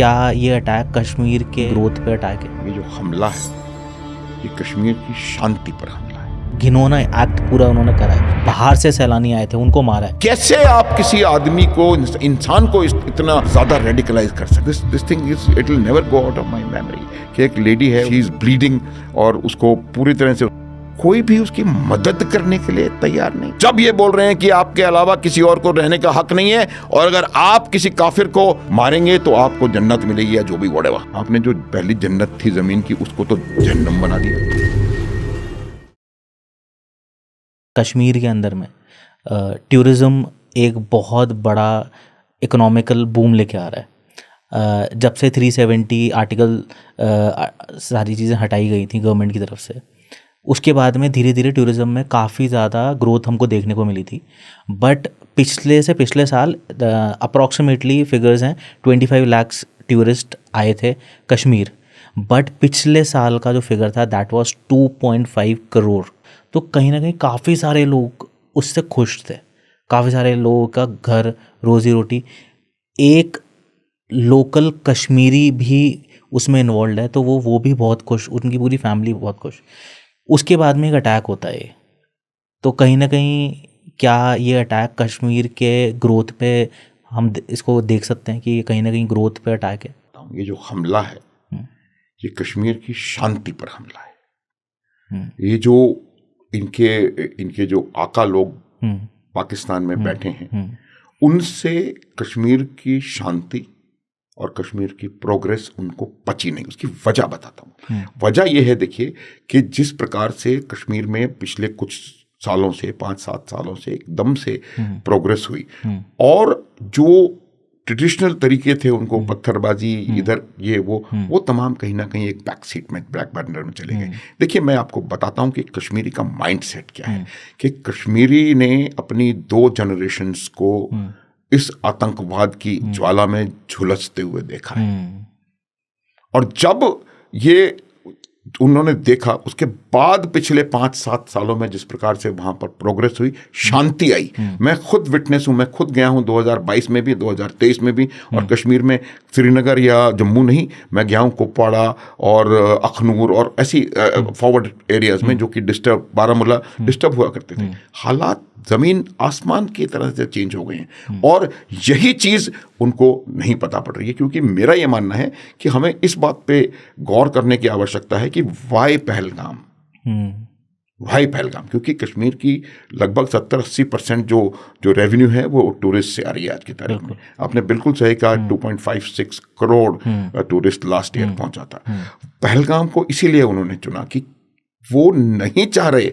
क्या ये अटैक कश्मीर के ग्रोथ पे अटैक है? ये जो हमला है ये कश्मीर की शांति पर हमला है। घिनौना एक्ट पूरा उन्होंने करा है। बाहर से सैलानी आए थे, उनको मारा है। कैसे आप किसी आदमी को, इंसान को इतना ज्यादा रेडिकलाइज कर सकते? This thing is, it will never go out of my memory कि एक लेडी है, शी इज ब्लीडिंग और उसको पूरी तरह से कोई भी उसकी मदद करने के लिए तैयार नहीं। जब ये बोल रहे हैं कि आपके अलावा किसी और को रहने का हक नहीं है और अगर आप किसी काफिर को मारेंगे तो आपको जन्नत मिलेगी या जो भी व्हाटएवर, आपने जो पहली जन्नत थी जमीन की उसको तो जहन्नम बना दिया। कश्मीर के अंदर में टूरिज़्म एक बहुत बड़ा इकोनॉमिकल बूम लेके आ रहा है। जब से 370 आर्टिकल सारी चीज़ें हटाई गई थी गवर्नमेंट की तरफ से, उसके बाद में धीरे धीरे टूरिज़्म में काफ़ी ज़्यादा ग्रोथ हमको देखने को मिली थी। बट पिछले साल अप्रॉक्सीमेटली फिगर्स हैं 25 लाख टूरिस्ट आए थे कश्मीर। बट पिछले साल का जो फिगर था दैट वाज 2.5 करोड़। तो कहीं ना कहीं काफ़ी सारे लोग उससे खुश थे। काफ़ी सारे लोगों का घर रोज़ी रोटी, एक लोकल कश्मीरी भी उसमें इन्वॉल्व है तो वो भी बहुत खुश, उनकी पूरी फैमिली बहुत खुश। उसके बाद में एक अटैक होता है, तो कहीं ना कहीं क्या ये अटैक कश्मीर के ग्रोथ पे हम इसको देख सकते हैं कि ये कहीं ना कहीं ग्रोथ पे अटैक है? ये जो हमला है ये कश्मीर की शांति पर हमला है। ये जो इनके जो आका लोग पाकिस्तान में बैठे हैं उनसे कश्मीर की शांति और कश्मीर की प्रोग्रेस उनको पची नहीं। उसकी वजह बताता हूँ। वजह यह है, देखिए कि जिस प्रकार से कश्मीर में पिछले कुछ सालों से 5-7 सालों से एकदम से प्रोग्रेस हुई और जो ट्रेडिशनल तरीके थे उनको पत्थरबाजी इधर ये वो तमाम कहीं ना कहीं एक बैक सीट में, बैक बर्नर में चले गए। देखिए मैं आपको बताता हूँ कि कश्मीरी का माइंड सेट क्या है कि कश्मीरी ने अपनी 2 जनरेशन्स को इस आतंकवाद की ज्वाला में झुलसते हुए देखा है। और जब ये उन्होंने देखा उसके बाद पिछले 5-7 सालों में जिस प्रकार से वहां पर प्रोग्रेस हुई, शांति आई। मैं खुद विटनेस हूं, मैं खुद गया हूं 2022 में भी, 2023 में भी। और कश्मीर में श्रीनगर या जम्मू नहीं, मैं गया हूं कुपवाड़ा और अखनूर और ऐसी फॉरवर्ड एरियाज में जो कि डिस्टर्ब, बारामूला डिस्टर्ब हुआ करते थे। हालात जमीन आसमान की तरह से चेंज हो गए हैं और यही चीज उनको नहीं पता पड़ रही है। क्योंकि मेरा यह मानना है कि हमें इस बात पे गौर करने की आवश्यकता है कि वाई पहलगाम, क्योंकि कश्मीर की लगभग 70-80% जो रेवेन्यू है वो टूरिस्ट से आ रही है आज की तारीख में। आपने बिल्कुल सही कहा, 2.56 करोड़ टूरिस्ट लास्ट ईयर पहुंचा था। पहलगाम को इसीलिए उन्होंने चुना कि वो नहीं चाह रहे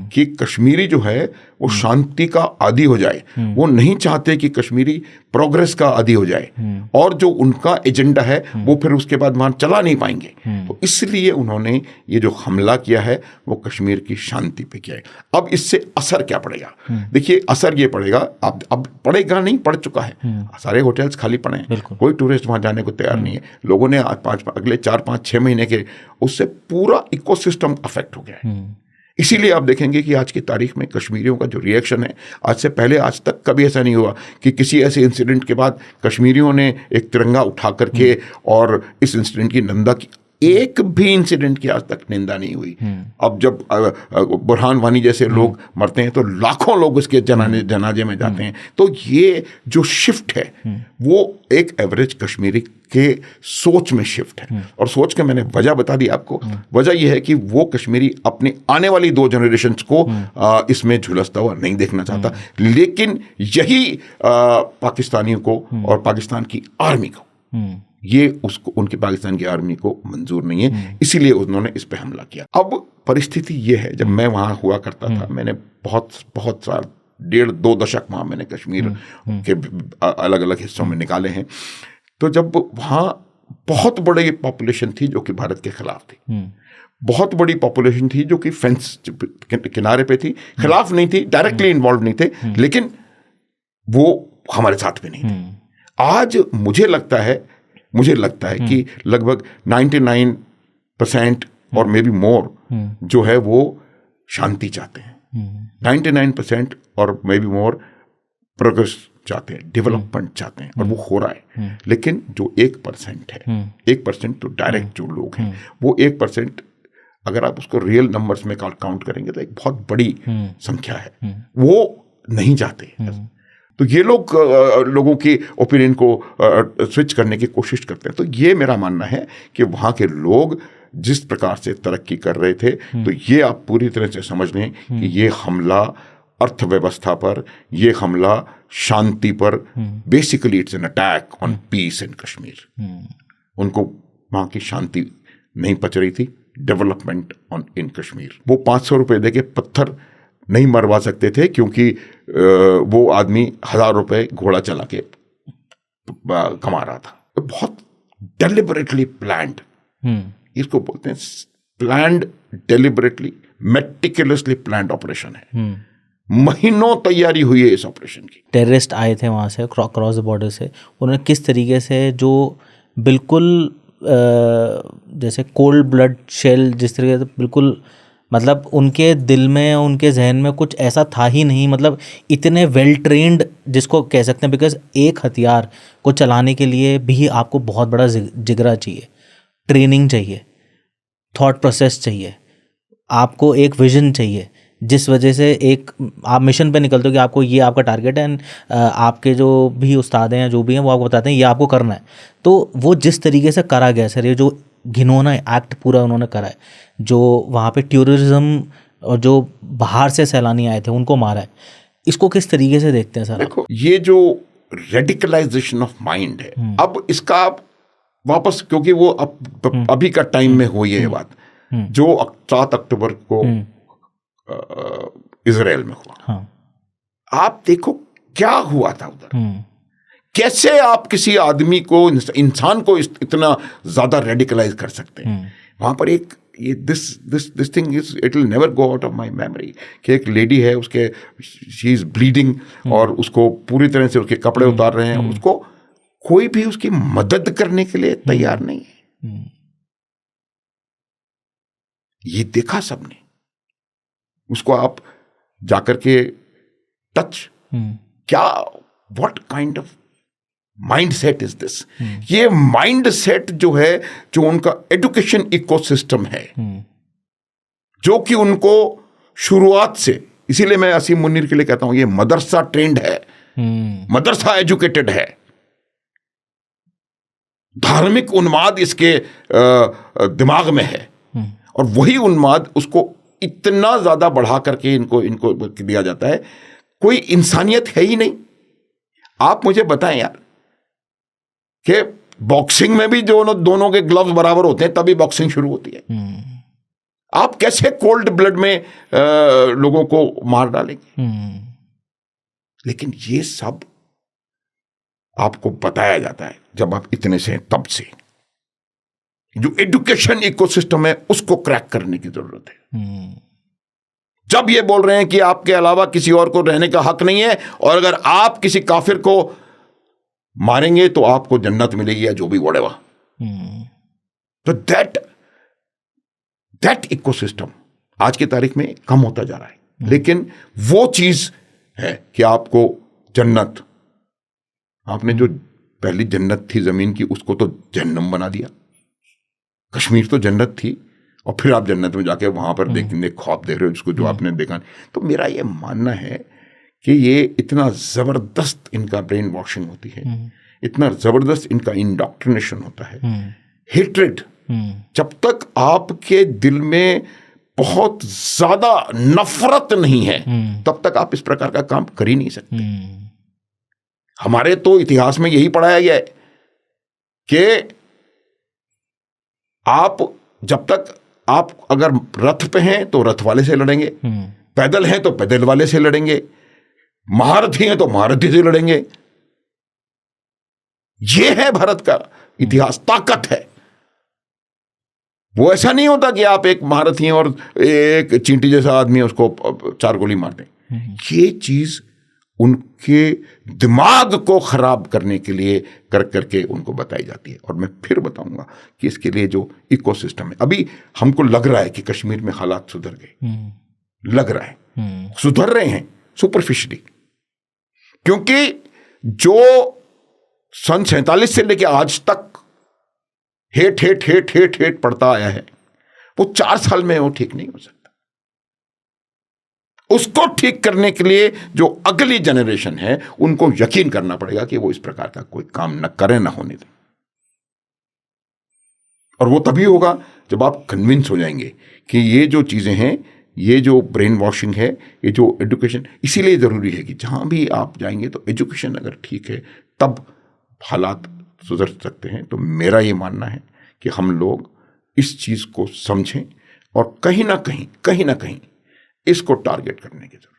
कि कश्मीरी जो है वो शांति का आदी हो जाए। वो नहीं चाहते कि कश्मीरी प्रोग्रेस का आदी हो जाए और जो उनका एजेंडा है वो फिर उसके बाद वहां चला नहीं पाएंगे। तो इसलिए उन्होंने ये जो हमला किया है वो कश्मीर की शांति पे किया है। अब इससे असर क्या पड़ेगा? देखिए असर ये पड़ेगा, अब पड़ेगा नहीं, पड़ चुका है। सारे होटल्स खाली पड़े हैं, कोई टूरिस्ट वहां जाने को तैयार नहीं है। लोगों ने अगले 4-5-6 महीने के उससे पूरा इकोसिस्टम अफेक्ट हो गया है। इसीलिए आप देखेंगे कि आज की तारीख में कश्मीरियों का जो रिएक्शन है, आज से पहले आज तक कभी ऐसा नहीं हुआ कि किसी ऐसे इंसिडेंट के बाद कश्मीरियों ने एक तिरंगा उठा करके और इस इंसिडेंट की निंदा की। एक भी इंसिडेंट की आज तक निंदा नहीं हुई। अब जब बुरहान वानी जैसे लोग मरते हैं तो लाखों लोग उसके जनाजे में जाते हैं। तो ये जो शिफ्ट है वो एक एवरेज कश्मीरी के सोच में शिफ्ट है। और सोच के मैंने वजह बता दी आपको। वजह यह है कि वो कश्मीरी अपनी आने वाली 2 जनरेशन्स को इसमें झुलसता हुआ नहीं देखना चाहता। लेकिन यही पाकिस्तानियों को और पाकिस्तान की आर्मी को, ये उसको, उनकी पाकिस्तान की आर्मी को मंजूर नहीं है, इसीलिए उन्होंने इस पे हमला किया। अब परिस्थिति ये है, जब मैं वहां हुआ करता था, मैंने बहुत साल, 1.5-2 दशक वहां मैंने कश्मीर के अलग अलग हिस्सों में निकाले हैं। तो जब वहां बहुत बड़ी पॉपुलेशन थी जो कि भारत के खिलाफ थी, बहुत बड़ी पॉपुलेशन थी जो कि फेंस किनारे पे थी, खिलाफ नहीं थी, डायरेक्टली इन्वॉल्व नहीं थे, लेकिन वो हमारे साथ भी नहीं थे। आज मुझे लगता है कि लगभग 99% और मे बी मोर जो है वो शांति चाहते हैं। 99% और मे बी मोर चाहते हैं, डेवलपमेंट चाहते हैं, और वो हो रहा है। लेकिन जो 1% है, 1% तो डायरेक्ट जो लोग हैं, वो 1% अगर आप उसको रियल नंबर्स में काउंट करेंगे तो एक बहुत बड़ी संख्या है, वो नहीं चाहते। तो ये लोगों की ओपिनियन को स्विच करने की कोशिश करते हैं। तो ये मेरा मानना है कि वहाँ के लोग जिस प्रकार से तरक्की कर रहे थे, तो ये आप पूरी तरह से समझ लें कि ये हमला अर्थव्यवस्था पर, ये हमला शांति पर, basically it's an attack on peace in Kashmir. उनको वहाँ की शांति नहीं पच रही थी, डेवलपमेंट ऑन इन कश्मीर। वो 500 रुपये दे के पत्थर नहीं मरवा सकते थे, क्योंकि वो आदमी 1000 रुपये घोड़ा चला के कमा रहा था। तो बहुत डेलिबरेटली प्लान्ड, इसको बोलते हैं planned, deliberately, meticulously planned operation है। महीनों तैयारी हुई है इस ऑपरेशन की। टेररिस्ट आए थे वहाँ से क्रॉस द बॉर्डर से, उन्होंने किस तरीके से जो बिल्कुल जैसे कोल्ड ब्लड शेल, जिस तरीके से बिल्कुल मतलब उनके दिल में, उनके जहन में कुछ ऐसा था ही नहीं, मतलब इतने वेल ट्रेंड जिसको कह सकते हैं, बिकॉज एक हथियार को चलाने के लिए भी आपको बहुत बड़ा जिगरा चाहिए, ट्रेनिंग चाहिए, थॉट प्रोसेस चाहिए, आपको एक विजन चाहिए, जिस वजह से एक आप मिशन पे निकलते हो कि आपको ये आपका टारगेट है, एंड आपके जो भी उस्ताद हैं, जो भी हैं, वो आपको बताते हैं ये आपको करना है। तो वो जिस तरीके से करा गया सर, ये जो घिनौना एक्ट पूरा उन्होंने करा है, जो वहाँ पे टूरिज्म और जो बाहर से सैलानी आए थे उनको मारा है, इसको किस तरीके से देखते हैं सर? देखो, ये जो रेडिकलाइजेशन ऑफ माइंड है, अब इसका आप वापस, क्योंकि वो अभी का टाइम में हुई है ये बात, जो 7 अक्टूबर को इजराइल में हुआ। हाँ। आप देखो क्या हुआ था उधर, कैसे आप किसी आदमी को, इंसान को इतना ज्यादा रेडिकलाइज कर सकते हैं। वहां पर एक ये this thing is, it will never go out of my memory, कि एक लेडी है, उसके शी इज ब्लीडिंग, और उसको पूरी तरह से उसके कपड़े उतार रहे हैं, उसको कोई भी उसकी मदद करने के लिए तैयार नहीं है। ये देखा सबने, उसको आप जाकर के टच, क्या, what kind of mind set is this? ये माइंड सेट जो है, जो उनका एजुकेशन इकोसिस्टम है, जो कि उनको शुरुआत से, इसीलिए मैं असीम मुनीर के लिए कहता हूं ये मदरसा ट्रेंड है, मदरसा एजुकेटेड है। धार्मिक उन्माद इसके दिमाग में है, और वही उन्माद उसको इतना ज्यादा बढ़ा करके इनको दिया जाता है। कोई इंसानियत है ही नहीं। आप मुझे बताएं यार, कि बॉक्सिंग में भी दोनों के ग्लव्स बराबर होते हैं, तभी बॉक्सिंग शुरू होती है। आप कैसे कोल्ड ब्लड में लोगों को मार डालेंगे? लेकिन ये सब आपको बताया जाता है जब आप इतने से, तब से जो एजुकेशन इकोसिस्टम है उसको क्रैक करने की जरूरत है। जब ये बोल रहे हैं कि आपके अलावा किसी और को रहने का हक नहीं है, और अगर आप किसी काफिर को मारेंगे तो आपको जन्नत मिलेगी, या जो भी वड़ेवा, तो दैट इकोसिस्टम आज की तारीख में कम होता जा रहा है। लेकिन वो चीज है कि आपको जन्नत, आपने जो पहली जन्नत थी जमीन की, उसको तो जहन्नम बना दिया। कश्मीर तो जन्नत थी, और फिर आप जन्नत में जाके वहां पर देखने ख्वाब दे रहे हो जिसको, जो आपने देखा। तो मेरा ये मानना है कि ये इतना जबरदस्त इनका ब्रेन वॉशिंग होती है, इतना जबरदस्त इनका इंडॉक्ट्रिनेशन होता है, हेट्रेड। जब तक आपके दिल में बहुत ज्यादा नफरत नहीं है, तब तक आप इस प्रकार का काम कर ही नहीं सकते। हमारे तो इतिहास में यही पढ़ाया गया है कि आप जब तक, आप अगर रथ पे हैं तो रथ वाले से लड़ेंगे, पैदल हैं तो पैदल वाले से लड़ेंगे, महारथी हैं तो महारथी से लड़ेंगे। ये है भारत का इतिहास, ताकत है। वो ऐसा नहीं होता कि आप एक महारथी हैं और एक चींटी जैसा आदमी है, उसको 4 गोली मार दें। ये चीज उनके दिमाग को खराब करने के लिए कर करके उनको बताई जाती है। और मैं फिर बताऊंगा कि इसके लिए जो इकोसिस्टम है, अभी हमको लग रहा है कि कश्मीर में हालात सुधर गए, लग रहा है सुधर रहे हैं सुपरफिशियली, क्योंकि जो सन 47 से लेकर आज तक hate hate hate hate hate पड़ता आया है, वो 4 साल में वो ठीक नहीं हो सकता। उसको ठीक करने के लिए जो अगली जनरेशन है उनको यकीन करना पड़ेगा कि वो इस प्रकार का कोई काम न करें, न होने दें। और वो तभी होगा जब आप कन्विंस हो जाएंगे कि ये जो चीजें हैं, ये जो ब्रेन वॉशिंग है, ये जो एजुकेशन, इसीलिए जरूरी है कि जहां भी आप जाएंगे तो एजुकेशन अगर ठीक है तब हालात सुधर सकते हैं। तो मेरा ये मानना है कि हम लोग इस चीज को समझें और कहीं ना कहीं इसको टारगेट करने की जरूरत है।